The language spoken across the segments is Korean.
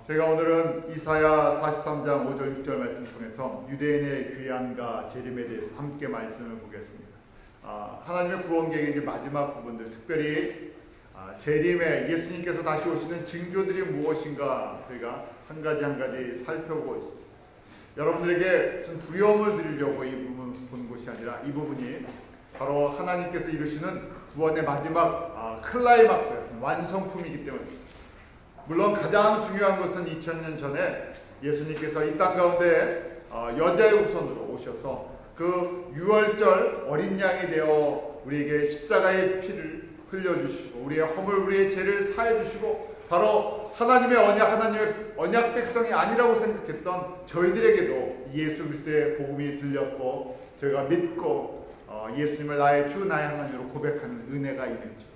제가 오늘은 이사야 43장 5절 6절 말씀을 통해서 유대인의 귀환과 재림에 대해서 함께 말씀을 보겠습니다. 하나님의 구원 계획의 마지막 부분들, 특별히 재림에 예수님께서 다시 오시는 징조들이 무엇인가 저희가 한 가지 살펴보고 있습니다. 여러분들에게 좀 두려움을 드리려고 이 부분 본 것이 아니라 이 부분이 바로 하나님께서 이루시는 구원의 마지막 클라이막스, 완성품이기 때문입니다. 물론 가장 중요한 것은 2000년 전에 예수님께서 이 땅 가운데 여자의 후손으로 오셔서 그 유월절 어린 양이 되어 우리에게 십자가의 피를 흘려주시고 우리의 허물, 우리의 죄를 사해주시고 바로 하나님의 언약 백성이 아니라고 생각했던 저희들에게도 예수 그리스도의 복음이 들렸고 저희가 믿고 예수님을 나의 주 나의 하나님으로 고백하는 은혜가 임했죠.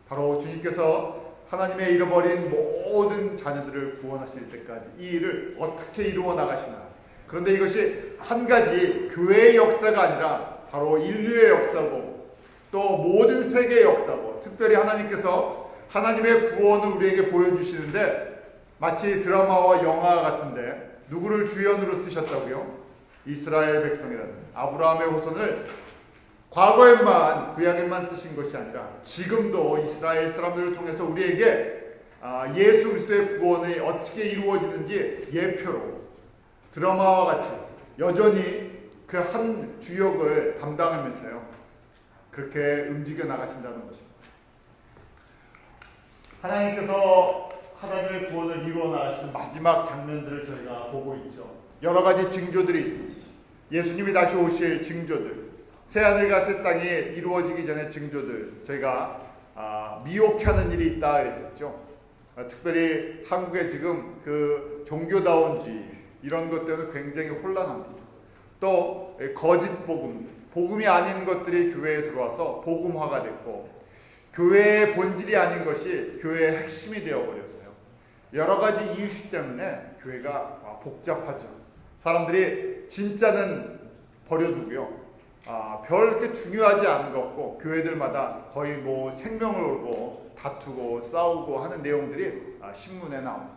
바로 주님께서 하나님의 잃어버린 모든 자녀들을 구원하실 때까지 이 일을 어떻게 이루어 나가시나. 그런데 이것이 한 가지 교회의 역사가 아니라 바로 인류의 역사고 또 모든 세계의 역사고, 특별히 하나님께서 하나님의 구원을 우리에게 보여주시는데 마치 드라마와 영화 같은데 누구를 주연으로 쓰셨다고요? 이스라엘 백성이라는 아브라함의 후손을 과거에만 구약에만 쓰신 것이 아니라 지금도 이스라엘 사람들을 통해서 우리에게 예수 그리스도의 구원이 어떻게 이루어지는지 예표로 드라마와 같이 여전히 그 한 주역을 담당하면서요 그렇게 움직여 나가신다는 것입니다. 하나님께서 하나님의 구원을 이루어 나가시는 마지막 장면들을 저희가 보고 있죠. 여러 가지 징조들이 있습니다. 예수님이 다시 오실 징조들, 새하늘과 새 땅이 이루어지기 전에 징조들, 저희가 미혹하는 일이 있다 그랬었죠. 특별히 한국에 지금 그 종교다운주의 이런 것 때문에 굉장히 혼란합니다. 또 거짓 복음이 아닌 것들이 교회에 들어와서 복음화가 됐고 교회의 본질이 아닌 것이 교회의 핵심이 되어버렸어요. 여러 가지 이유 때문에 교회가 복잡하죠. 사람들이 진짜는 버려두고요. 별 그렇게 중요하지 않은 것 같고 교회들마다 거의 생명을 걸고 다투고 싸우고 하는 내용들이 신문에 나옵니다.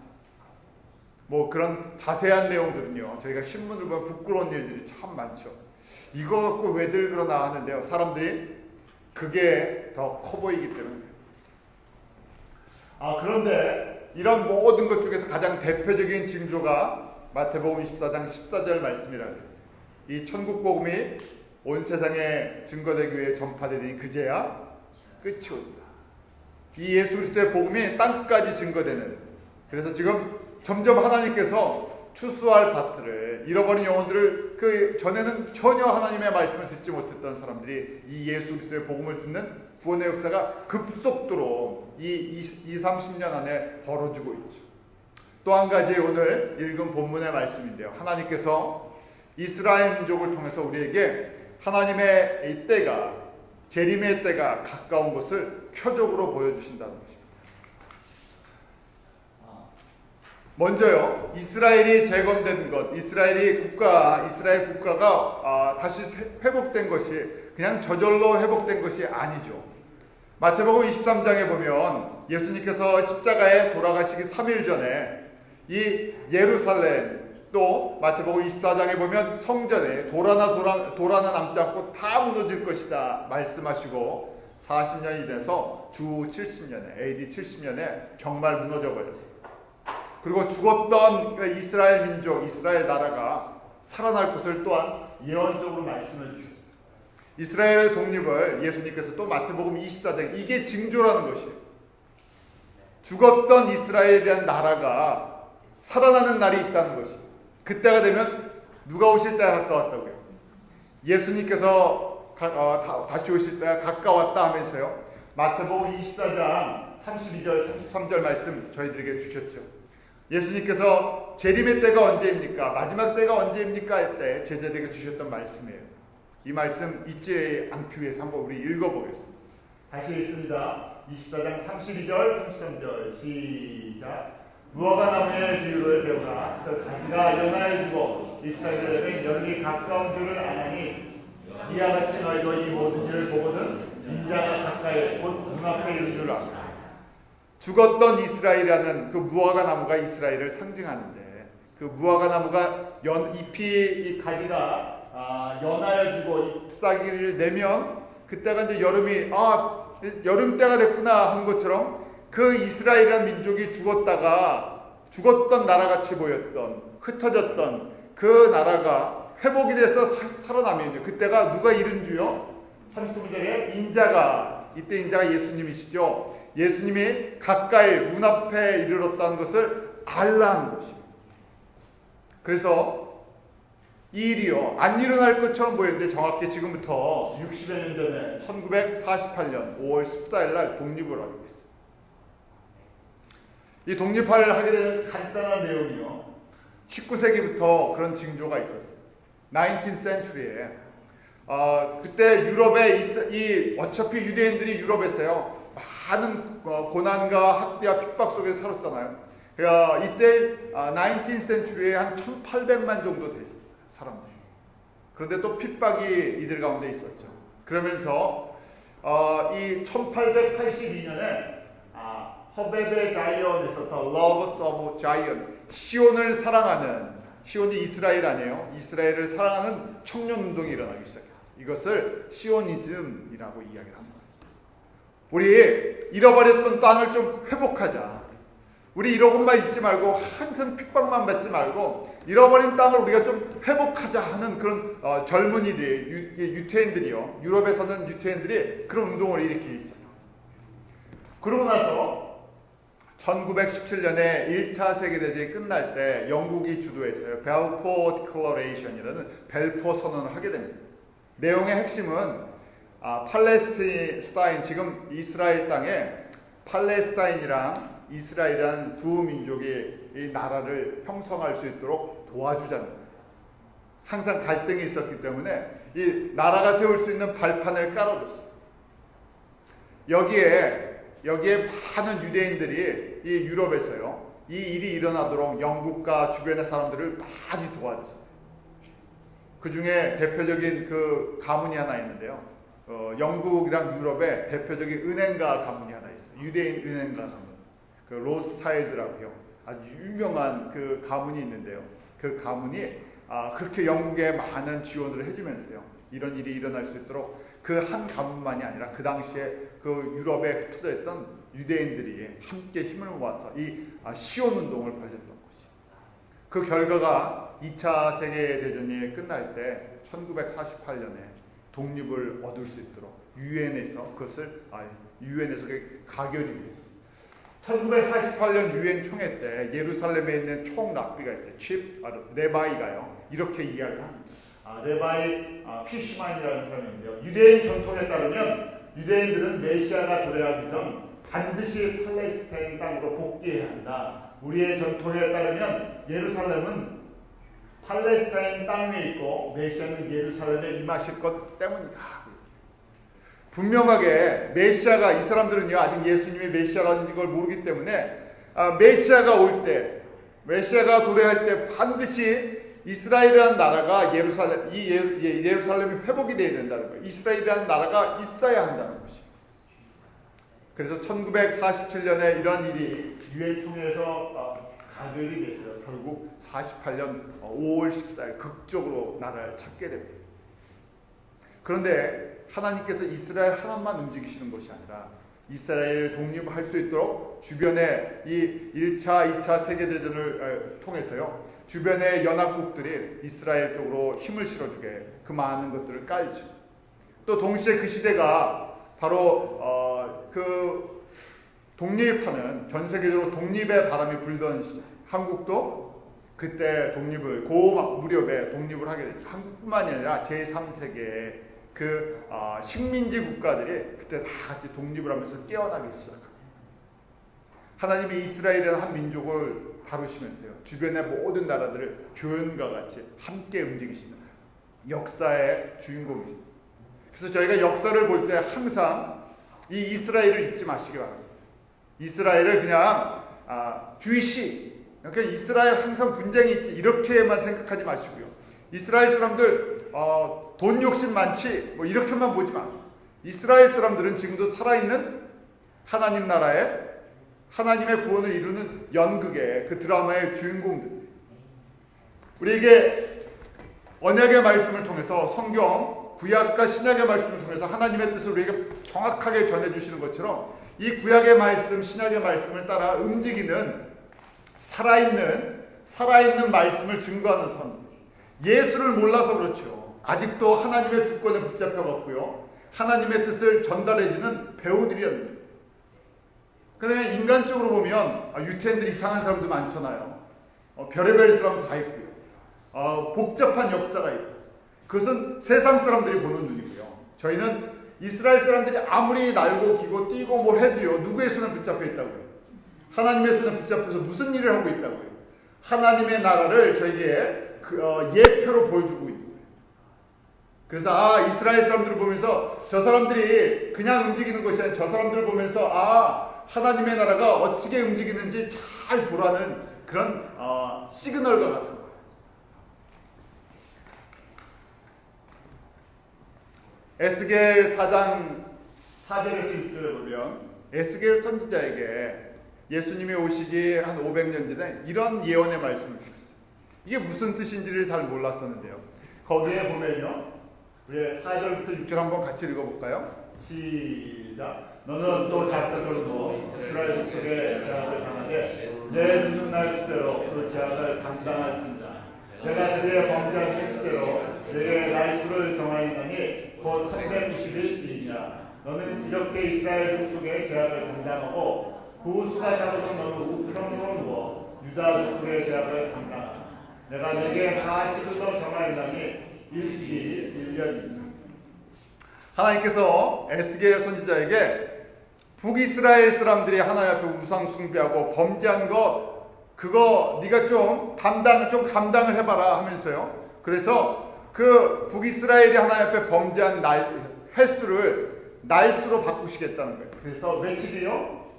그런 자세한 내용들은요 저희가 신문을 보면 부끄러운 일들이 참 많죠. 이거 갖고 왜들 그러나 하는데요 사람들이 그게 더 커 보이기 때문에. 그런데 이런 모든 것 중에서 가장 대표적인 징조가 마태복음 24장 14절 말씀이라고 했어요. 이 천국 복음이 온 세상에 증거되기 위해 전파되니 그제야 끝이 온다. 이 예수 그리스도의 복음이 땅까지 증거되는, 그래서 지금 점점 하나님께서 추수할 밭들을, 잃어버린 영혼들을, 그 전에는 전혀 하나님의 말씀을 듣지 못했던 사람들이 이 예수 그리스도의 복음을 듣는 구원의 역사가 급속도로 이 20-30년 안에 벌어지고 있죠. 또 한 가지 오늘 읽은 본문의 말씀인데요, 하나님께서 이스라엘 민족을 통해서 우리에게 하나님의 이 때가, 재림의 때가 가까운 것을 표적으로 보여주신다는 것입니다. 먼저요, 이스라엘이 재건된 것, 이스라엘 국가가 다시 회복된 것이 그냥 저절로 회복된 것이 아니죠. 마태복음 23장에 보면 예수님께서 십자가에 돌아가시기 3일 전에 이 예루살렘, 또 마태복음 24장에 보면 성전에 돌 하나 남지 않고 다 무너질 것이다 말씀하시고 40년이 돼서 주 70년에 AD 70년에 정말 무너져 버렸어요. 그리고 죽었던 이스라엘 민족, 이스라엘 나라가 살아날 것을 또한 예언적으로 말씀해 주셨어요. 이스라엘의 독립을 예수님께서 또 마태복음 24장, 이게 징조라는 것이에요. 죽었던 이스라엘이라는 나라가 살아나는 날이 있다는 것이에요. 그때가 되면 누가 오실 때가 가까웠다고요? 예수님께서 다시 오실 때가 가까웠다 하면서요 마태복음 24장 32절 33절 말씀 저희들에게 주셨죠. 예수님께서 재림의 때가 언제입니까? 마지막 때가 언제입니까? 할 때 제자들에게 주셨던 말씀이에요. 이 말씀 잊지 않기 위해서 한번 우리 읽어보겠습니다. 다시 읽습니다. 24장 32절 33절 시작. 무화과 나무의 비유를 배우나 그 가지가 연하여 주고 잎사귀들은 열기 가까운 줄을 아나니 이와 같이 너희도 이 모든 일을 보거든 인자가 가까이 곧 눈앞에 이른 줄 아나. 죽었던 이스라엘이라는 그 무화과 나무가 이스라엘을 상징하는데, 그 무화과 나무가 잎이 이 가지가 연하여지고 잎사귀를 내면 그때가 이제 여름이 여름 때가 됐구나 하는 것처럼 그 이스라엘이라는 민족이 죽었던 나라같이 보였던, 흩어졌던 그 나라가 회복이 돼서 살아나면요, 그때가 누가 이른 주요? 39절에 이때 인자가 예수님이시죠. 예수님이 가까이 문 앞에 이르렀다는 것을 알라는 것입니다. 그래서 이 일이요, 안 일어날 것처럼 보였는데 정확히 지금부터 60여 년 전에 1948년 5월 14일 날 독립을 하게 됐어요. 이 독립을 하게 된 간단한 내용이요, 19세기부터 그런 징조가 있었어요. 19th century에 그때 유럽에 어차피 유대인들이 유럽에서요 많은 고난과 학대와 핍박 속에서 살았잖아요. 이때 19th century에 한 1800만 정도 돼 있었어요, 사람들이. 그런데 또 핍박이 이들 가운데 있었죠. 그러면서 이 1882년에 허베베 자이언에서 Lovers of Zion, 시온을 사랑하는, 시온이 이스라엘 아니에요? 이스라엘을 사랑하는 청년운동이 일어나기 시작했어요. 이것을 시오니즘이라고 이야기를 합니다. 우리 잃어버렸던 땅을 좀 회복하자. 우리 이러고만 있지 말고, 항상 핍박만 받지 말고 잃어버린 땅을 우리가 좀 회복하자 하는 그런 젊은이들, 유태인들이요, 유럽에서는 유태인들이 그런 운동을 일으키기 시작했어요. 그러고 나서 1917년에 1차 세계대전이 끝날 때 영국이 주도했어요. 벨포 디클러레이션이라는 벨포 선언을 하게 됩니다. 내용의 핵심은 팔레스타인, 지금 이스라엘 땅에 팔레스타인이랑 이스라엘이라는 두 민족이 이 나라를 형성할 수 있도록 도와주자는 거예요. 항상 갈등이 있었기 때문에 이 나라가 세울 수 있는 발판을 깔아줬어요. 여기에 많은 유대인들이 이 유럽에서요, 이 일이 일어나도록 영국과 주변의 사람들을 많이 도와줬어요. 그 중에 대표적인 그 가문이 하나 있는데요. 영국이랑 유럽의 대표적인 은행가 가문이 하나 있어요. 유대인 은행가 가문. 그 로스차일드라고요. 아주 유명한 그 가문이 있는데요. 그 가문이 그렇게 영국에 많은 지원을 해주면서요, 이런 일이 일어날 수 있도록 그 한 가문만이 아니라 그 당시에 그 유럽에 흩어져 있던 유대인들이 함께 힘을 모아서 이 시온 운동을 벌였던 것이죠. 그 결과가 2차 세계대전이 끝날 때 1948년에 독립을 얻을 수 있도록 유엔에서 가결이 됐습니다. 1948년 유엔 총회 때 예루살렘에 있는 총랍비가 있어요. 칩 레바이가요, 이렇게 이야기를 합니다. 레바이 피시만이라는 사람인데요, 유대인 전통에 따르면 유대인들은 메시아가 도래하기 전 반드시 팔레스타인 땅으로 복귀해야 한다. 우리의 전통에 따르면 예루살렘은 팔레스타인 땅 위에 있고 메시아는 예루살렘에 임하실 것 때문이다. 분명하게 메시아가, 이 사람들은요 아직 예수님이 메시아라는 걸 모르기 때문에 메시아가 올 때, 메시아가 도래할 때 반드시 이스라엘이라는 나라가 예루살렘이 회복이 돼야 된다는 거예요. 이스라엘이라는 나라가 있어야 한다는 것이. 그래서 1947년에 이런 일이 유엔 총회에서 가결이 됐어요. 결국 48년 5월 14일 극적으로 나라를 찾게 됩니다. 그런데 하나님께서 이스라엘 하나만 움직이시는 것이 아니라 이스라엘 독립할 수 있도록 주변에 이 1차, 2차 세계대전을 통해서요, 주변의 연합국들이 이스라엘 쪽으로 힘을 실어주게 그 많은 것들을 깔죠. 또 동시에 그 시대가 바로 그 독립하는, 전 세계적으로 독립의 바람이 불던 시대. 한국도 그때 독립을, 무렵에 독립을 하게 됐죠. 한국뿐만이 아니라 제3세계의 그 식민지 국가들이 그때 다 같이 독립을 하면서 깨어나기 시작합니다. 하나님이 이스라엘이라는 한 민족을 다루시면서요, 주변의 모든 나라들을 교연과 같이 함께 움직이시는 역사의 주인공이십니다. 그래서 저희가 역사를 볼 때 항상 이 이스라엘을 잊지 마시기 바랍니다. 이스라엘을 그냥 주이시, 그러니까 이스라엘 항상 분쟁이 있지 이렇게만 생각하지 마시고요. 이스라엘 사람들 돈 욕심 많지 뭐 이렇게만 보지 마세요. 이스라엘 사람들은 지금도 살아있는 하나님 나라의 하나님의 구원을 이루는 연극의 그 드라마의 주인공들. 우리에게 언약의 말씀을 통해서 성경 구약과 신약의 말씀을 통해서 하나님의 뜻을 우리에게 정확하게 전해주시는 것처럼 이 구약의 말씀, 신약의 말씀을 따라 움직이는 살아있는 말씀을 증거하는 사람들. 예수를 몰라서 그렇죠. 아직도 하나님의 주권에 붙잡혀갔고요. 하나님의 뜻을 전달해주는 배우들이었는 거예요. 그래 인간적으로 보면 유태인들 이상한 사람도 많잖아요. 별의별 사람도 다 있고요. 복잡한 역사가 있고 그것은 세상 사람들이 보는 눈이고요. 저희는 이스라엘 사람들이 아무리 날고 기고 뛰고 뭘 해도요. 누구의 손에 붙잡혀 있다고요? 하나님의 손에 붙잡혀서 무슨 일을 하고 있다고요? 하나님의 나라를 저희에게 예표로 보여주고 있는 거예요. 그래서 이스라엘 사람들을 보면서 저 사람들이 그냥 움직이는 것이 아니라 저 사람들을 보면서 하나님의 나라가 어떻게 움직이는지 잘 보라는 그런 시그널과 같은 거예요. 에스겔 4장 4절에서 6절에 보면 에스겔 선지자에게 예수님이 오시기 한 500년 전에 이런 예언의 말씀을 주셨어요. 이게 무슨 뜻인지를 잘 몰랐었는데요. 거기에 보면요. 우리 4절부터 6절 한번 같이 읽어볼까요? 시작. 너는 또 잡혀들고 이스라엘 족속의 제약을 당하되 내 눈은 날 수대로 그 제약을 감당할지니라. 내가 그의 범죄한 횟수대로 내게 날수를 정하였더니 곧 390일이니라. 너는 이렇게 이스라엘 족속의 제약을 감당하고 그 수가 작아도 너는 우편으로 누워 유다 족속의 제약을 감당하라. 내가 내게 40일로 정하였더니 1년이니라. 하나님께서 에스겔 선지자에게 북이스라엘 사람들이 하나님 앞에 우상 숭배하고 범죄한 거 그거 네가 좀 감당을 해봐라 하면서요. 그래서 그 북이스라엘이 하나님 앞에 범죄한 횟수를 날수로 바꾸시겠다는 거예요. 그래서 며칠이요?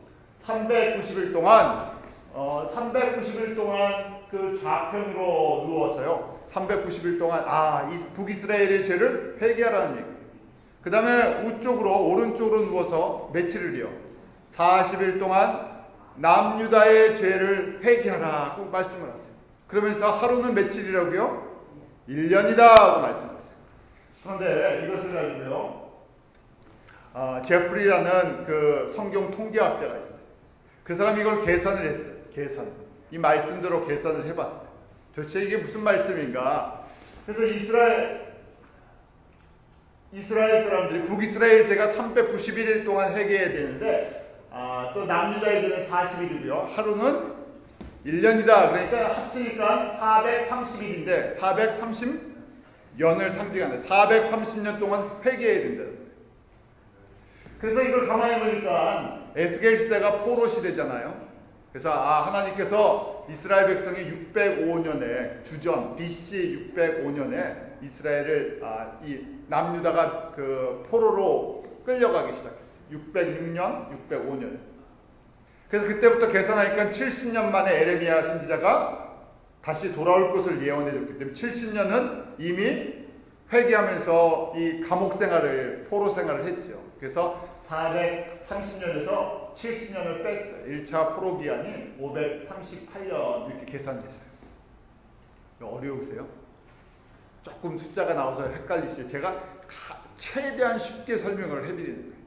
390일 동안 390일 동안 그 좌편으로 누워서요. 390일 동안 이 북이스라엘의 죄를 회개하라는 얘기예요. 그 다음에 오른쪽으로 누워서 며칠을요? 40일 동안 남유다의 죄를 회개하라 하고 말씀을 하세요. 그러면서 하루는 며칠이라고요? 1년이다 하고 말씀하세요. 그런데 이것을 가지고요. 제프리라는 그 성경 통계학자가 있어요. 그 사람이 이걸 계산을 했어요. 이 말씀대로 계산을 해봤어요. 도대체 이게 무슨 말씀인가? 그래서 이스라엘 사람들이 북이스라엘 제가 391일 동안 회개해야 되는데 또 남유다의 죄는 40일이고요. 하루는 1년이다. 그러니까 합치니까 430일인데 430년을 상징하는 430년 동안 회개해야 된다. 그래서 이걸 가만히 보니까 에스겔 시대가 포로 시대잖아요. 그래서 하나님께서 이스라엘 백성이 605년에 주전 BC 605년에 이스라엘을 이 남유다가 그 포로로 끌려가기 시작했어요. 606년, 605년. 그래서 그때부터 계산하니까 70년 만에 에레미야 선지자가 다시 돌아올 것을 예언해줬기 때문에 70년은 이미 회개하면서 이 감옥 생활을 포로 생활을 했죠. 그래서 430년에서 70년을 뺐어요. 1차 포로 기한이 538년 이렇게 계산됐어요. 어려우세요? 조금 숫자가 나와서 헷갈리시죠? 제가 최대한 쉽게 설명을 해드리는 거예요.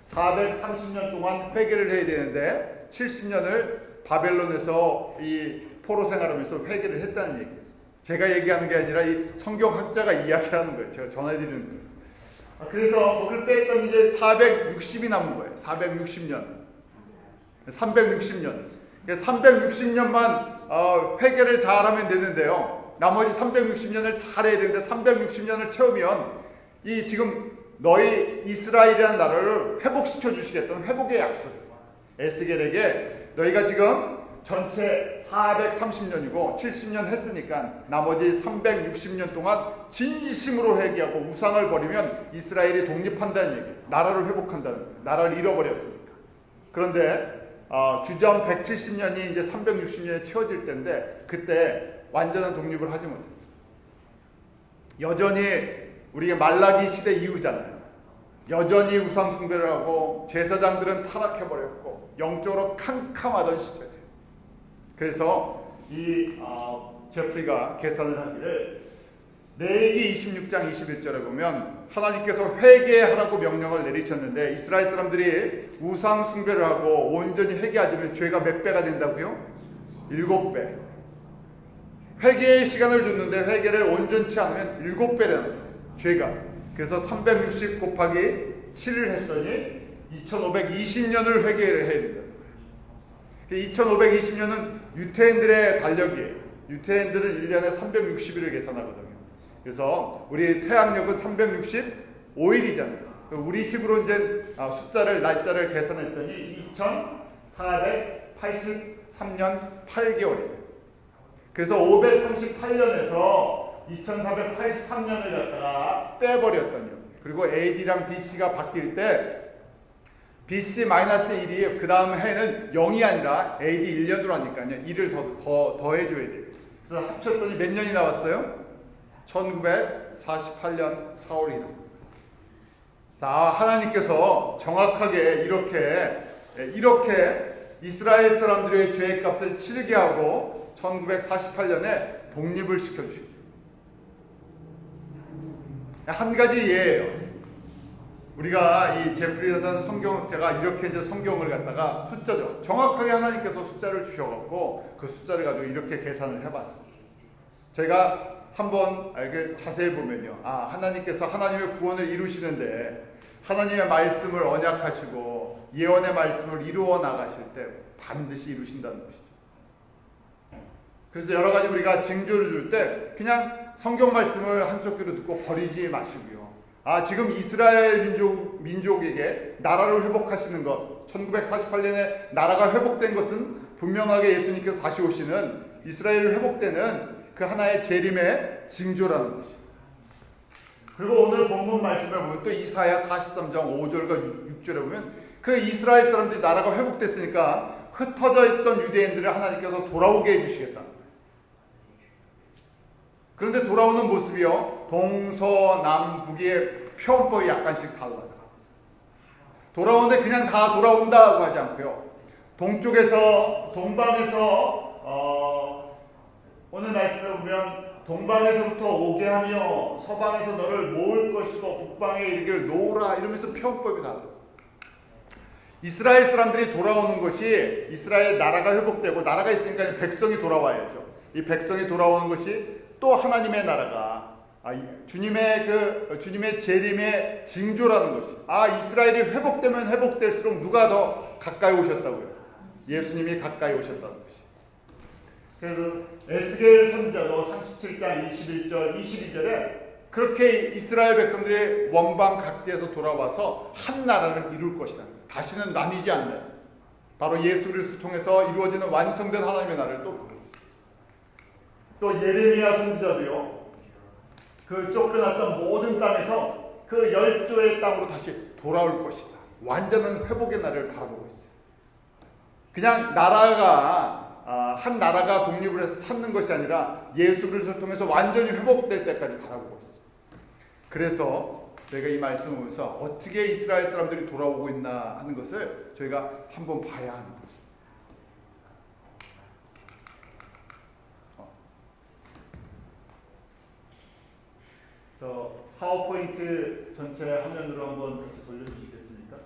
430년 동안 회개를 해야 되는데 70년을 바벨론에서 이 포로 생활하면서 회개를 했다는 얘기예요. 제가 얘기하는 게 아니라 이 성경학자가 이야기하는 거예요. 제가 전해드리는 거예요. 그래서 거기를 뺐더니 이제 460이 남은 거예요. 460년. 360년. 360년만 회개를 잘하면 되는데요. 나머지 360년을 잘해야 되는데 360년을 채우면 이 지금 너희 이스라엘이라는 나라를 회복시켜 주시겠다는 회복의 약속. 에스겔에게 너희가 지금 전체 430년이고 70년 했으니까 나머지 360년 동안 진심으로 회개하고 우상을 버리면 이스라엘이 독립한다는 얘기예요. 나라를 회복한다는 거예요. 나라를 잃어버렸으니까. 그런데 주전 170년이 이제 360년에 채워질 때인데 그때 완전한 독립을 하지 못했어요. 여전히 우리가 말라기 시대 이후잖아요. 여전히 우상 숭배를 하고 제사장들은 타락해버렸고 영적으로 캄캄하던 시대예요. 그래서 이 제프리가 계산을 하기를 레위기 26장 21절에 보면 하나님께서 회개하라고 명령을 내리셨는데 이스라엘 사람들이 우상 숭배를 하고 온전히 회개하지 않으면 죄가 몇 배가 된다고요? 7배. 회개의 시간을 줬는데 회개를 온전치 않으면 7배라는 거예요. 죄가. 그래서 360 곱하기 7을 했더니 2520년을 회개를 해야 된다는 거예요. 2520년은 유태인들의 달력이에요. 유태인들은 1년에 360일을 계산하거든요. 그래서 우리 태양력은 365일이잖아요. 우리식으로 이제 날짜를 계산했더니 2483년 8개월이에요. 그래서 538년에서 2483년을 갖다가 빼버렸더니, 그리고 AD랑 BC가 바뀔 때 BC-1이 그 다음 해는 0이 아니라 AD 1년으로 하니까요. 1을 더 해줘야 돼요. 그래서 합쳤더니 몇 년이 나왔어요? 1948년 4월이다. 자, 하나님께서 정확하게 이렇게 이스라엘 사람들의 죄의 값을 치르게 하고 1948년에 독립을 시켜주십니다. 한 가지 예예요. 우리가 이 제프리라는 성경학자가 이렇게 이제 성경을 갖다가 숫자죠. 정확하게 하나님께서 숫자를 주셔갖고 그 숫자를 가지고 이렇게 계산을 해봤어요. 저희가 한번 이렇게 자세히 보면요. 하나님께서 하나님의 구원을 이루시는데 하나님의 말씀을 언약하시고 예언의 말씀을 이루어 나가실 때 반드시 이루신다는 것이죠. 그래서 여러 가지 우리가 징조를 줄 때 그냥 성경 말씀을 한쪽 귀로 듣고 버리지 마시고요. 지금 이스라엘 민족에게 나라를 회복하시는 것, 1948년에 나라가 회복된 것은 분명하게 예수님께서 다시 오시는 이스라엘이 회복되는 그 하나의 재림의 징조라는 것이죠. 그리고 오늘 본문 말씀에 보면 또 이사야 43장 5절과 6절에 보면 그 이스라엘 사람들이 나라가 회복됐으니까 흩어져 있던 유대인들을 하나님께서 돌아오게 해주시겠다. 그런데 돌아오는 모습이요, 동서남북의 표현법이 약간씩 달라요. 돌아오는데 그냥 다 돌아온다고 하지 않고요, 동방에서 오늘 말씀에 보면 동방에서부터 오게 하며 서방에서 너를 모을 것이고 북방에 이르기를 놓으라, 이러면서 표현법이 달라요. 이스라엘 사람들이 돌아오는 것이, 이스라엘 나라가 회복되고 나라가 있으니까 백성이 돌아와야죠. 이 백성이 돌아오는 것이 또 하나님의 나라가 주님의 재림의 징조라는 것이, 이스라엘이 회복되면 회복될수록 누가 더 가까이 오셨다고요? 예수님이 가까이 오셨다는 것이. 그래서 에스겔 선지자도 37장 21절 22절에 그렇게 이스라엘 백성들이 원방 각지에서 돌아와서 한 나라를 이룰 것이다. 다시는 나뉘지 않는, 바로 예수 그리스도를 통해서 이루어지는 완성된 하나님의 나라를 또 예레미야 선지자도요, 그 쫓겨났던 모든 땅에서 그 열조의 땅으로 다시 돌아올 것이다. 완전한 회복의 날을 바라보고 있어요. 그냥 한 나라가 독립을 해서 찾는 것이 아니라 예수 그리스도를 통해서 완전히 회복될 때까지 바라보고 있어요. 그래서 저희가 이 말씀을 보면서 어떻게 이스라엘 사람들이 돌아오고 있나 하는 것을 저희가 한번 봐야 하는 거죠. 파워포인트 전체 화면으로 한번 다시 돌려주시겠습니까?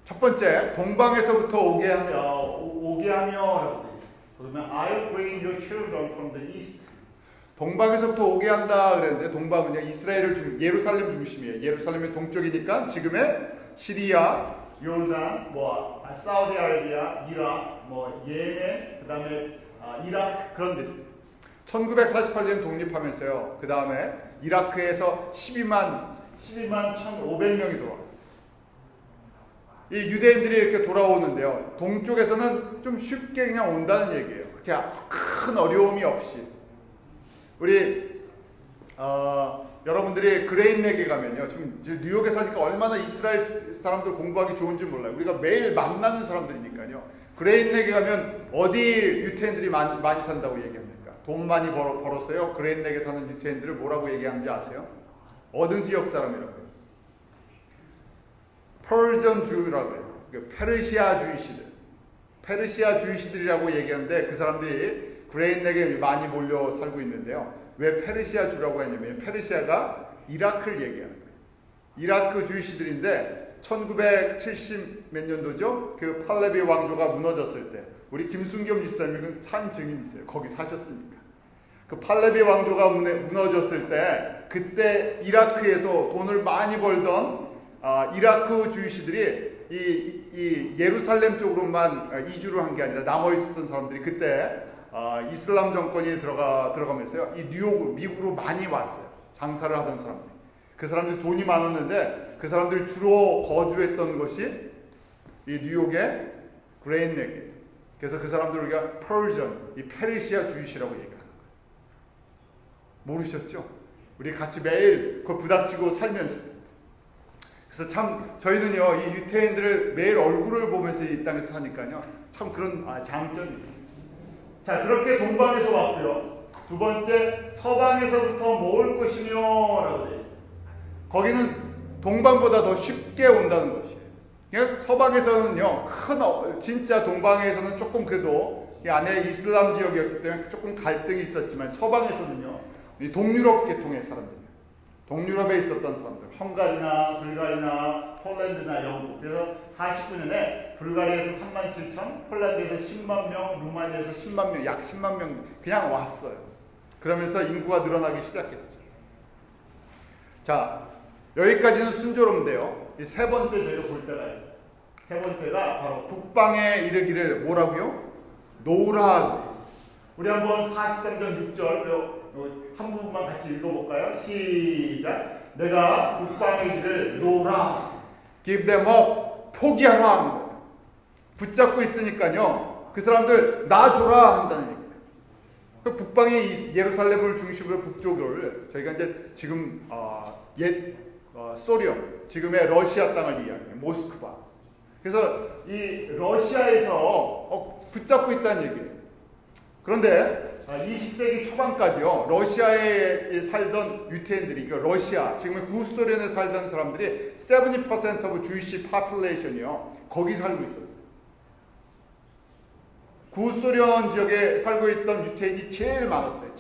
첫 번째, 동방에서부터 오게 하며 그러면 I'll bring your children from the east. 동방에서부터 오게 한다 그랬는데, 동방은요, 예루살렘 중심이에요. 예루살렘의 동쪽이니까 지금의 시리아, 요르단, 사우디아라비아, 이락, 예멘, 그 다음에 이라크, 그런 데입니다. 1948년 독립하면서요, 그 다음에 이라크에서 12만 1,500명이 돌아왔어요. 이 유대인들이 이렇게 돌아오는데요, 동쪽에서는 좀 쉽게 그냥 온다는 얘기예요. 그렇게 큰 어려움이 없이. 우리 여러분들이 그레인넥에 가면요, 지금 뉴욕에 사니까 얼마나 이스라엘 사람들 공부하기 좋은지 몰라요. 우리가 매일 만나는 사람들이니까요. 그레인넥에 가면 어디 유태인들이 많이 산다고 얘기합니까? 돈 많이 벌었어요. 그레인넥에 사는 유태인들을 뭐라고 얘기하는지 아세요? 어느 지역 사람이라고요? 퍼전 주라고 해요. 페르시아 주이시들. 페르시아 주이시들이라고 얘기하는데 그 사람들이 그레인넥에 많이 몰려 살고 있는데요. 왜 페르시아 주라고 하냐면 페르시아가 이라크를 얘기하는 거예요. 이라크 주이시들인데 1970 몇 년도죠? 그 팔레비 왕조가 무너졌을 때 우리 김순겸 지사님은 산 증인 있어요. 거기 사셨으니까. 그 팔레비 왕조가 무너졌을 때 그때 이라크에서 돈을 많이 벌던 이라크 주이시들이 이 예루살렘 쪽으로만 이주를 한 게 아니라 남아 있었던 사람들이 그때 이슬람 정권이 들어가면서요. 이 뉴욕 미국으로 많이 왔어요. 장사를 하던 사람들. 그 사람들이 돈이 많았는데 그 사람들이 주로 거주했던 것이 이 뉴욕의 그레인넥이에요. 그래서 그 사람들을 우리가 퍼전, 이 페르시아 주이시라고 얘기하는 거예요. 모르셨죠? 우리 같이 매일 그걸 부닥치고 살면서. 그래서 참 저희는요 이 유태인들을 매일 얼굴을 보면서 이 땅에서 사니까요 참 그런 장점이 있어요. 자, 그렇게 동방에서 왔고요. 두 번째, 서방에서부터 모을 것이며 라고 되어 있어요. 거기는 동방보다 더 쉽게 온다는 것이에요. 그러니까 서방에서는요, 진짜 동방에서는 조금 그래도 이 안에 이슬람 지역이었기 때문에 조금 갈등이 있었지만 서방에서는요, 이 동유럽 계통의 사람들이에요. 동유럽에 있었던 사람들, 헝가리나 불가리나 폴란드나 영국. 그래서 49년에 불가리아에서 37,000, 폴란드에서 10만 명, 루마니아에서 10만 명, 약 10만 명 그냥 왔어요. 그러면서 인구가 늘어나기 시작했죠. 자, 여기까지는 순조로운데요. 이 세 번째 저희가 볼 때가 있어요. 세 번째가 바로 북방에 이르기를 뭐라고요? 노라. 우리 한번 43장 6절 한 부분만 같이 읽어볼까요? 시작. 내가 북방의 길을 노라. Give them up. 포기하라. 붙잡고 있으니까요. 그 사람들 놔줘라 한다는 얘기예요. 그 북방의 예루살렘을 중심으로 북쪽을 저희가 이제 지금 소련, 지금의 러시아 땅을 이야기해요. 모스크바. 그래서 이 러시아에서 붙잡고 있다는 얘기예요. 그런데 20세기 초반까지요, 러시아에 살던 유태인들이, 러시아, 지금의 구소련에 살던 사람들이 70% of Jewish population이요, 거기 살고 있었어요. 구소련 지역에 살고 있던 유태인이 제일 많았어요.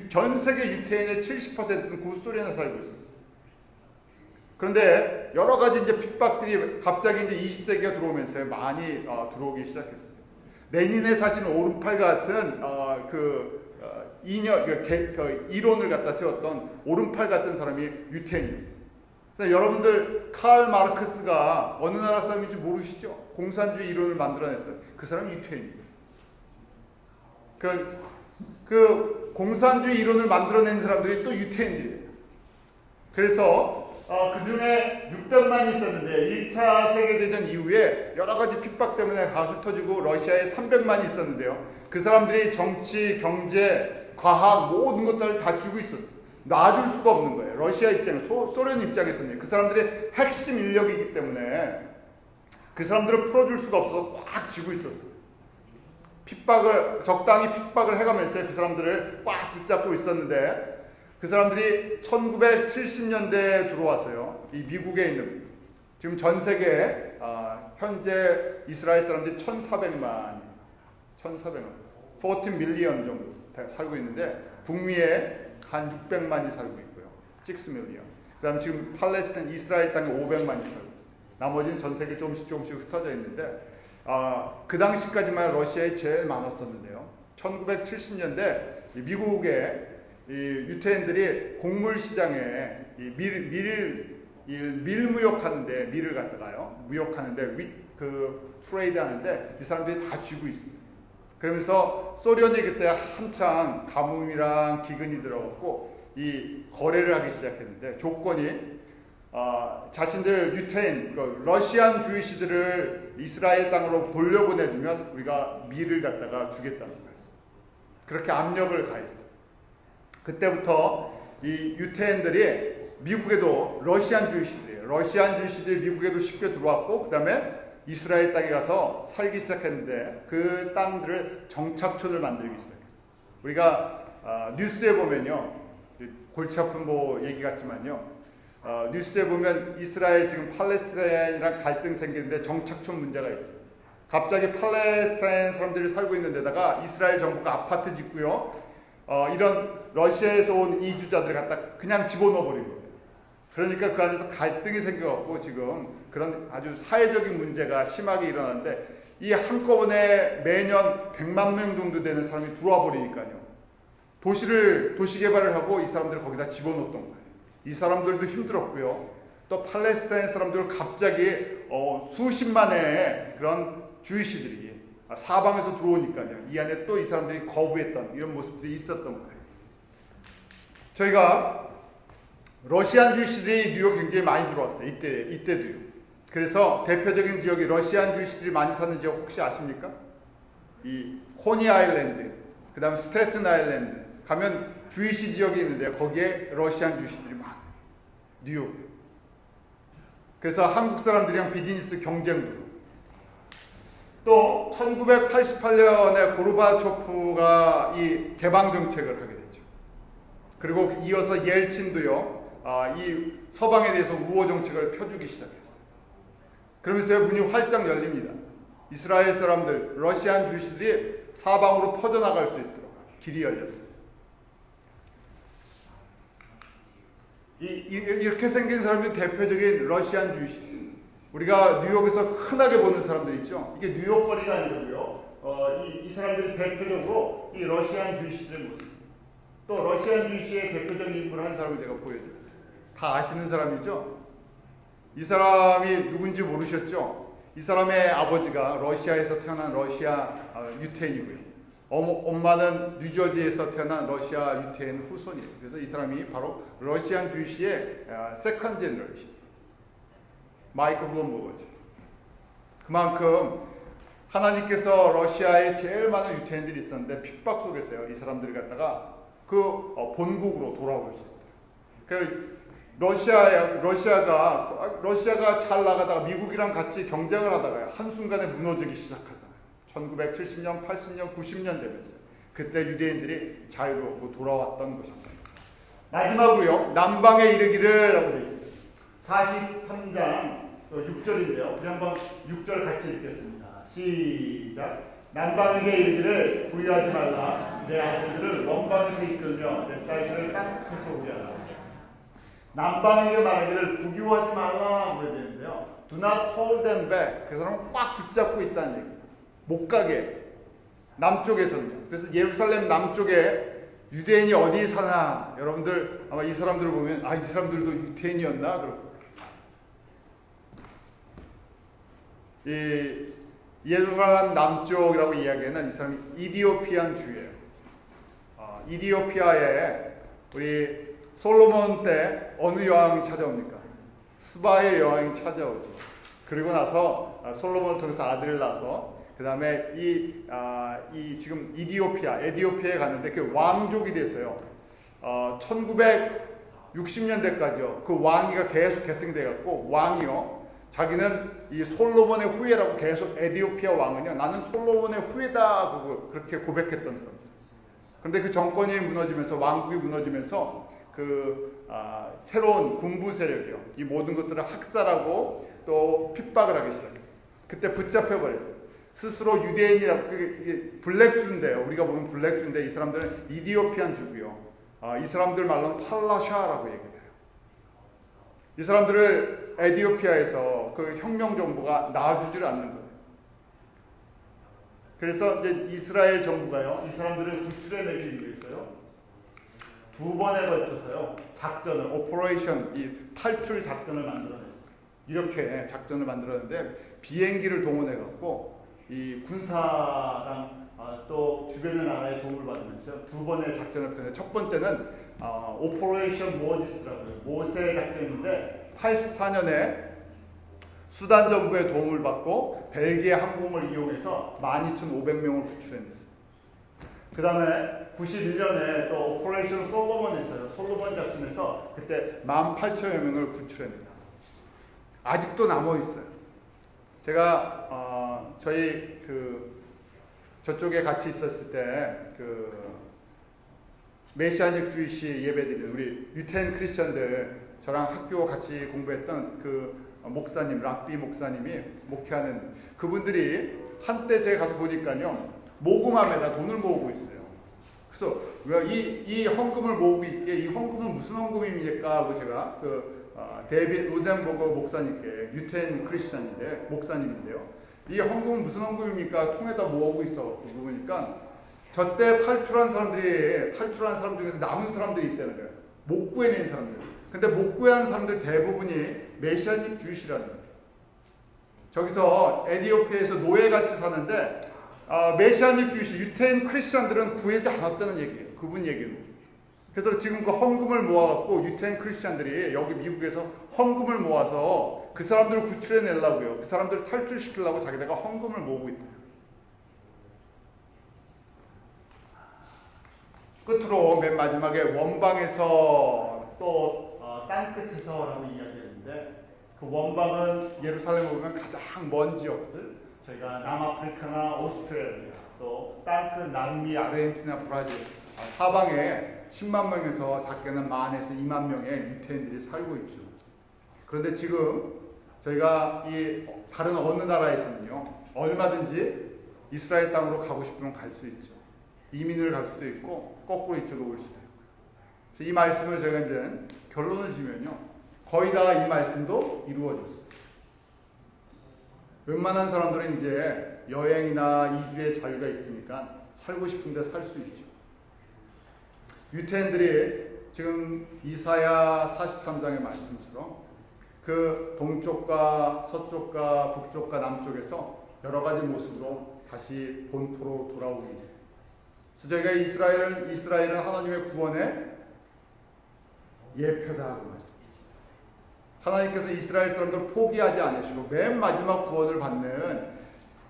전 세계 유태인의 70%는 구소련에 살고 있었어요. 그런데 여러 가지 이제 핍박들이 갑자기 이제 20세기가 들어오면서 많이 들어오기 시작했어요. 레닌의 사실 오른팔 같은 이론을 갖다 세웠던 오른팔 같은 사람이 유태인이었어요. 여러분들 칼 마르크스가 어느 나라 사람인지 모르시죠? 공산주의 이론을 만들어냈던 그 사람이 유태인이에요. 그 공산주의 이론을 만들어낸 사람들이 또 유태인들이에요. 그래서 그 중에 600만이 있었는데 1차 세계대전 이후에 여러 가지 핍박 때문에 다 흩어지고 러시아에 300만이 있었는데요. 그 사람들이 정치, 경제, 과학 모든 것들을 다 쥐고 있었어요. 놔줄 수가 없는 거예요. 러시아 입장에, 소련 입장에서는 그 사람들이 핵심 인력이기 때문에 그 사람들을 풀어줄 수가 없어서 꽉 쥐고 있었어요. 적당히 핍박을 해가면서 그 사람들을 꽉 붙잡고 있었는데 그 사람들이 1970년대에 들어와서요. 이 미국에 있는 지금 전 세계에 현재 이스라엘 사람들이 1,400만 14 밀리언 정도 살고 있는데 북미에 한 600만이 살고 있고요. 6 밀리언. 그다음 지금 팔레스타인 이스라엘 땅에 500만이 살고 있어요. 나머지는 전 세계 조금씩 흩어져 있는데 그 당시까지만 러시아에 제일 많았었는데요. 1970년대 미국의 이 유태인들이 곡물 시장에 밀 무역하는데 밀을 갖다가요 무역하는데 트레이드 하는데 이 사람들이 다 쥐고 있어요. 그러면서 소련이 그때 한창 가뭄이랑 기근이 들어갔고 이 거래를 하기 시작했는데 조건이 자신들 유태인 러시안 주이시들을 이스라엘 땅으로 돌려보내주면 우리가 밀을 갖다가 주겠다는 거예요. 그렇게 압력을 가했어요. 그때부터 이 유태인들이 미국에도 러시안 주이시들이에요. 러시안 주이시들이 미국에도 쉽게 들어왔고 그 다음에 이스라엘 땅에 가서 살기 시작했는데 그 땅들을 정착촌을 만들기 시작했어요. 우리가 뉴스에 보면요, 골치 아픈 뭐 얘기 같지만요, 뉴스에 보면 이스라엘 지금 팔레스타인이랑 갈등 생기는데 정착촌 문제가 있어요. 갑자기 팔레스타인 사람들이 살고 있는 데다가 이스라엘 정부가 아파트 짓고요, 이런 러시아에서 온 이주자들 갖다 그냥 집어넣어 버린 거예요. 그러니까 그 안에서 갈등이 생겨갖고 지금 그런 아주 사회적인 문제가 심하게 일어나는데, 이 한꺼번에 매년 100만 명 정도 되는 사람이 들어와 버리니까요, 도시 개발을 하고 이 사람들을 거기다 집어넣었던 거예요. 이 사람들도 힘들었고요. 또 팔레스타인 사람들을 갑자기 수십만의 그런 주이시들이 사방에서 들어오니까요, 이 안에 또 이 사람들이 거부했던 이런 모습들이 있었던 거예요. 저희가 러시안 주이시들이 뉴욕 굉장히 많이 들어왔어요. 이때도요. 그래서 대표적인 지역이 러시안 주이시들이 많이 사는 지역 혹시 아십니까? 이 코니 아일랜드, 그 다음 스태튼 아일랜드 가면 주이시 지역이 있는데 거기에 러시안 주이시들이 많아요. 뉴욕. 그래서 한국 사람들이랑 비즈니스 경쟁도. 또 1988년에 고르바초프가 이 개방 정책을 하게 됐죠. 그리고 이어서 옐친도요, 이 서방에 대해서 우호 정책을 펴주기 시작했어요. 그러면서 문이 활짝 열립니다. 이스라엘 사람들, 러시안 주이시들이 사방으로 퍼져나갈 수 있도록 길이 열렸어요. 이렇게 생긴 사람들이 대표적인 러시안 주이시들. 우리가 뉴욕에서 흔하게 보는 사람들 있죠. 이게 뉴욕거리가 아니고요. 이 사람들이 대표적으로 이 러시안 주이시들의 모습. 또 러시안 주이시의 대표적인 인물 한 사람을 제가 보여드려요. 다 아시는 사람이죠. 이 사람이 누군지 모르셨죠? 이 사람의 아버지가 러시아에서 태어난 러시아 유태인이고요. 엄마는 뉴저지에서 태어난 러시아 유태인 후손이에요. 그래서 이 사람이 바로 러시안 주이시의 세컨 제너레이션, 마이클 블룸버거죠. 그만큼 하나님께서 러시아에 제일 많은 유태인들이 있었는데 핍박 속에서요, 이 사람들을 갖다가 그 본국으로 돌아올 수 있다. 그 러시아가 잘 나가다가 미국이랑 같이 경쟁을 하다가요, 한순간에 무너지기 시작하잖아요. 1970년, 80년, 90년 되면서 그때 유대인들이 자유롭고 돌아왔던 것입니다. 마지막으로요, 남방에 이르기를 라고 되어 있어요. 43장 6절인데요. 우리 한번 6절 같이 읽겠습니다. 시작. 남방에게 이르기를 부유하지 말라. 내 아들들을 원방에서 이끌며 내 딸들을 땅끝에서 오게 하라. 남방에게 말하기를 부유하지 말라 그래야 되는데요. Do not hold them back. 그 사람은 꽉 붙잡고 있다는 얘기예요. 못 가게. 남쪽에서는요. 그래서 예루살렘 남쪽에 유대인이 어디 사나, 여러분들 아마 이 사람들을 보면 이 사람들도 유대인이었나? 그러고. 이 예루살렘 남쪽이라고 이야기하는 이 사람이 이디오피안 주예요. 이디오피아에 우리 솔로몬 때 어느 여왕이 찾아옵니까? 스바의 여왕이 찾아오죠. 그리고 나서 솔로몬을 통해서 아들을 낳아서 그 다음에 이 지금 에디오피아에 갔는데 그 왕족이 됐어요. 1960년대까지요. 그 왕위가 계속 계승돼갖고 왕이요, 자기는 이 솔로몬의 후예라고 계속 에디오피아 왕은요, 나는 솔로몬의 후예다 그렇게 고백했던 사람들. 그런데 그 정권이 무너지면서, 왕국이 무너지면서 새로운 군부 세력이요, 이 모든 것들을 학살하고 또 핍박을 하기 시작했어요. 그때 붙잡혀 버렸어요. 스스로 유대인이라고, 이게 블랙주인데요. 우리가 보면 블랙주인데 이 사람들은 이디오피안 주고요. 이 사람들 말로는 팔라샤라고 얘기해요. 이 사람들을 에디오피아에서 그 혁명 정부가 놔주질 않는 거예요. 그래서 이제 이스라엘 정부가요, 이 사람들을 구출해내기 위해서요, 2번에 걸쳐서요, 작전을, 오퍼레이션, 이 탈출 작전을 만들어냈어요. 이렇게 작전을 만들었는데 비행기를 동원해갖고 이 군사랑 또 주변의 나라의 도움을 받으면서 2번의 작전을 펴냈어요. 첫 번째는 오퍼레이션 모지스라고요. 모세 작전인데 84년에 수단 정부의 도움을 받고 벨기에 항공을 이용해서 12,500명을 구출해냈어요. 그 다음에 91년에 또 오퍼레이션 솔로몬이 있어요. 솔로몬 작전에서 그때 18,000여 명을 구출합니다. 아직도 남아있어요. 제가 저희 저쪽에 같이 있었을 때 메시아닉 주이시 예배드리는 우리 유태인 크리스천들, 저랑 학교 같이 공부했던 그 목사님, 락비 목사님이 목회하는 그분들이 한때 제가 가서 보니까요, 모금함에다 돈을 모으고 있어요. 그래서 이 헌금을 모으고 있게, 이 헌금은 무슨 헌금입니까? 하고 제가 데이빗 로젠버거 목사님께, 유태인 크리스천인데 목사님인데요, 이 헌금은 무슨 헌금입니까? 통에다 모으고 있어. 보니까 저때 탈출한 사람 중에서 남은 사람들이 있다는 거예요. 못 구해낸 사람들. 근데 못 구해낸 사람들 대부분이 메시아닉 주이시라는 거예요. 저기서 에티오피아에서 노예같이 사는데 메시아닉 주이시, 유태인 크리스천들은 구하지 않았다는 얘기예요. 그분 얘기는. 그래서 지금 그 헌금을 모아갖고 유태인 크리스천들이 여기 미국에서 헌금을 모아서 그 사람들을 구출해내려고요. 그 사람들을 탈출시키려고 자기네가 헌금을 모으고 있다. 끝으로 맨 마지막에 원방에서 또 땅끝에서라고 이야기했는데, 그 원방은 예루살렘에 보면 가장 먼 지역들, 저희가 남아프리카나 오스트레일리아, 또 땅끝 남미, 아르헨티나, 브라질, 사방에 10만 명에서 작게는 10,000에서 2만 명의 유태인들이 살고 있죠. 그런데 지금 저희가 이 다른 어느 나라에서는요, 얼마든지 이스라엘 땅으로 가고 싶으면 갈 수 있죠. 이민을 갈 수도 있고 거꾸로 이쪽으로 올 수도 있고. 그래서 이 말씀을 제가 이제 결론을 지면요, 거의 다 이 말씀도 이루어졌어요. 웬만한 사람들은 이제 여행이나 이주의 자유가 있으니까 살고 싶은데 살 수 있죠. 유태인들이 지금 이사야 43장의 말씀처럼 그 동쪽과 서쪽과 북쪽과 남쪽에서 여러 가지 모습으로 다시 본토로 돌아오고 있어요. 그래서 저희가 이스라엘은 하나님의 구원의 예표다 하고 말씀드렸습니다. 하나님께서 이스라엘 사람들 포기하지 않으시고 맨 마지막 구원을 받는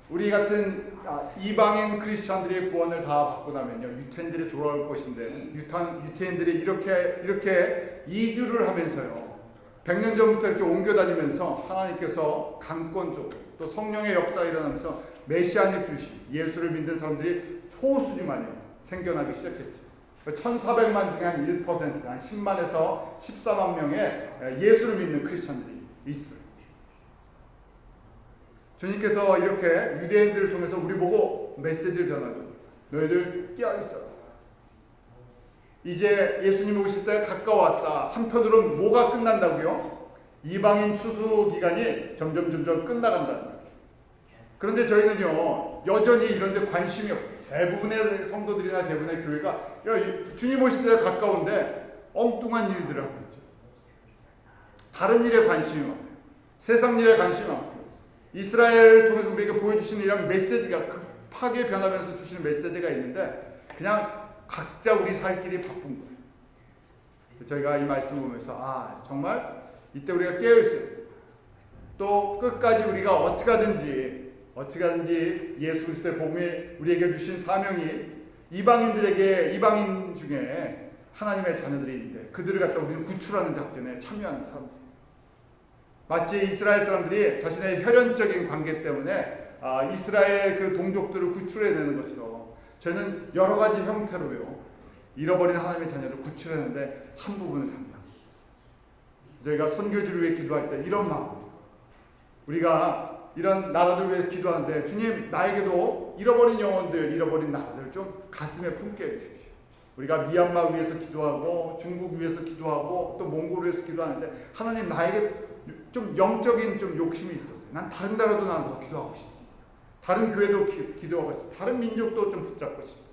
우리 같은 이방인 크리스천들의 구원을 다 받고 나면요, 유태인들이 돌아올 것인데, 유태인들이 이렇게 이주를 하면서요, 100년 전부터 이렇게 옮겨 다니면서 하나님께서 강권적으로 또 성령의 역사가 일어나면서 메시아닉 주시, 예수를 믿는 사람들이 소수지만요 생겨나기 시작했죠. 1,400만 중에 한 1%, 한 10만에서 14만 명의 예수를 믿는 크리스천들이 있어요. 주님께서 이렇게 유대인들을 통해서 우리 보고 메시지를 전하죠. 너희들 깨어있어라. 이제 예수님이 오실 때가 가까웠다. 한편으로는 뭐가 끝난다고요? 이방인 추수 기간이 점점 끝나간다는 거예요. 그런데 저희는요, 여전히 이런 데 관심이 없어요. 대부분의 성도들이나 대부분의 교회가 주님 오실 때가 가까운데 엉뚱한 일들을 하고 있죠. 다른 일에 관심이 많아요. 세상 일에 관심이 많고, 이스라엘을 통해서 우리에게 보여주시는 이런 메시지가 급하게 변하면서 주시는 메시지가 있는데, 그냥 각자 우리 살 길이 바쁜 거예요. 저희가 이 말씀을 보면서 정말 이때 우리가 깨어있어요. 또 끝까지 우리가 어떻게 하든지 예수 그리스도의 복음이 우리에게 주신 사명이 이방인 중에 하나님의 자녀들이 있는데, 그들을 갖다 우리는 구출하는 작전에 참여하는 사람들. 마치 이스라엘 사람들이 자신의 혈연적인 관계 때문에 이스라엘 그 동족들을 구출해내는 것처럼, 저는 여러 가지 형태로요, 잃어버린 하나님의 자녀를 구출하는데 한 부분을 담당합니다. 저희가 선교지를 위해 기도할 때 이런 마음, 우리가 이런 나라들 위해 기도하는데, 주님 나에게도 잃어버린 영혼들, 잃어버린 나라들 좀 가슴에 품게 해주십시오. 우리가 미얀마 위해서 기도하고 중국 위해서 기도하고 또 몽골 위해서 기도하는데, 하나님 나에게 좀 영적인 좀 욕심이 있었어요. 난 다른 나라도 난 더 기도하고 싶습니다. 다른 교회도 기도하고 싶습니다. 다른 민족도 좀 붙잡고 싶습니다.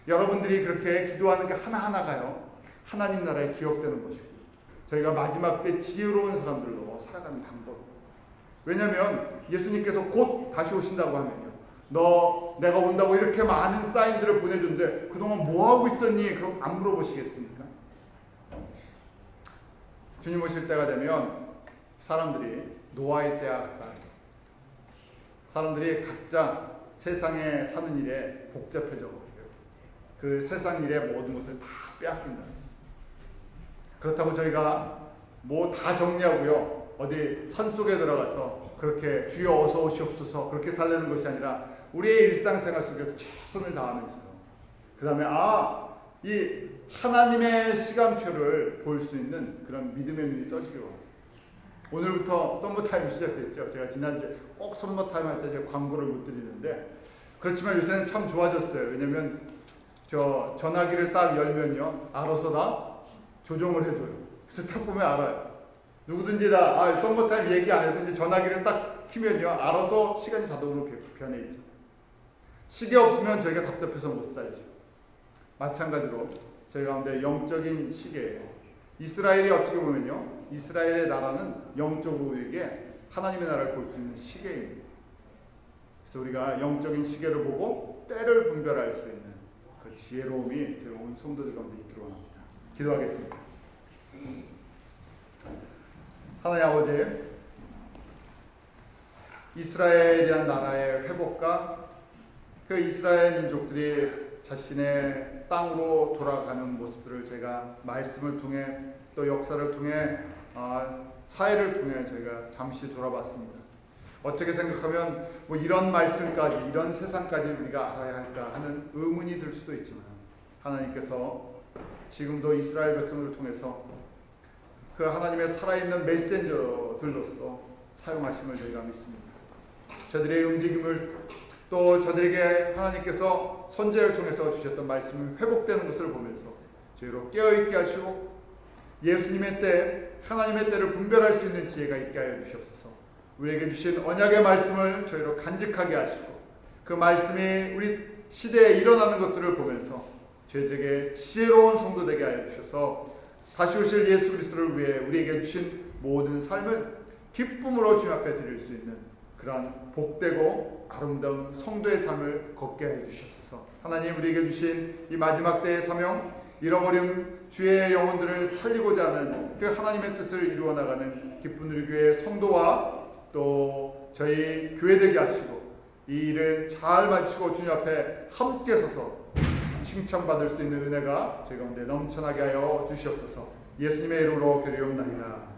여러분들이 그렇게 기도하는 게 하나하나가요, 하나님 나라에 기억되는 것이고, 저희가 마지막 때 지혜로운 사람들로 살아가는 방법. 왜냐하면 예수님께서 곧 다시 오신다고 하면요, 내가 온다고 이렇게 많은 사인들을 보내줬는데 그동안 뭐하고 있었니? 그럼 안 물어보시겠습니까? 주님 오실 때가 되면 사람들이 노아의 때와 같다. 사람들이 각자 세상에 사는 일에 복잡해져 버려요. 그 세상 일의 모든 것을 다 빼앗긴다. 그렇다고 저희가 뭐 다 정리하고요, 어디 산속에 들어가서 그렇게 주여 어서 오시옵소서 그렇게 살려는 것이 아니라, 우리의 일상생활 속에서 최선을 다하면서, 그 다음에 이 하나님의 시간표를 볼 수 있는 그런 믿음의 눈이 떠지기 원합니다. 오늘부터 썸머타임 시작됐죠. 제가 지난주에 꼭 썸머타임 할 때 제가 광고를 못 드리는데, 그렇지만 요새는 참 좋아졌어요. 왜냐면 저 전화기를 딱 열면요, 알아서 다 조정을 해줘요. 그래서 딱 보면 알아요. 누구든지 다 썸머타임 얘기 안 해도 이제 전화기를 딱 키면요, 알아서 시간이 자동으로 변해 있죠. 시계 없으면 저희가 답답해서 못 살죠. 마찬가지로 저희 가운데 영적인 시계예요. 이스라엘이 어떻게 보면요, 이스라엘의 나라는 영적으로 우리에게 하나님의 나라를 볼 수 있는 시계입니다. 그래서 우리가 영적인 시계를 보고 때를 분별할 수 있는 그 지혜로움이 저희 온 성도들 가운데 있기를 원합니다. 기도하겠습니다. 하나님 아버지, 이스라엘이란 나라의 회복과 그 이스라엘 민족들이 자신의 땅으로 돌아가는 모습들을 저희가 말씀을 통해 또 역사를 통해 사회를 통해 저희가 잠시 돌아봤습니다. 어떻게 생각하면 뭐 이런 말씀까지, 이런 세상까지 우리가 알아야 할까 하는 의문이 들 수도 있지만, 하나님께서 지금도 이스라엘 백성을 통해서 그 하나님의 살아있는 메신저들로서 사용하심을 저희가 믿습니다. 저들의 움직임을, 또 저들에게 하나님께서 선지자를 통해서 주셨던 말씀이 회복되는 것을 보면서 저희로 깨어있게 하시고, 예수님의 때, 하나님의 때를 분별할 수 있는 지혜가 있게 하여 주시옵소서. 우리에게 주신 언약의 말씀을 저희로 간직하게 하시고, 그 말씀이 우리 시대에 일어나는 것들을 보면서 저희들에게 지혜로운 성도 되게 하여 주셔서 다시 오실 예수 그리스도를 위해 우리에게 주신 모든 삶을 기쁨으로 주님 앞에 드릴 수 있는 그러한 복되고 아름다운 성도의 삶을 걷게 해 주시옵소서. 하나님, 우리에게 주신 이 마지막 때의 사명, 잃어버린 주의 영혼들을 살리고자 하는 그 하나님의 뜻을 이루어 나가는 기쁜 우리 교회의 성도와 또 저희 교회 되게 하시고, 이 일을 잘 마치고 주님 앞에 함께 서서 칭찬받을 수 있는 은혜가 저희 가운데 넘쳐나게 하여 주시옵소서. 예수님의 이름으로 기도하옵나이다.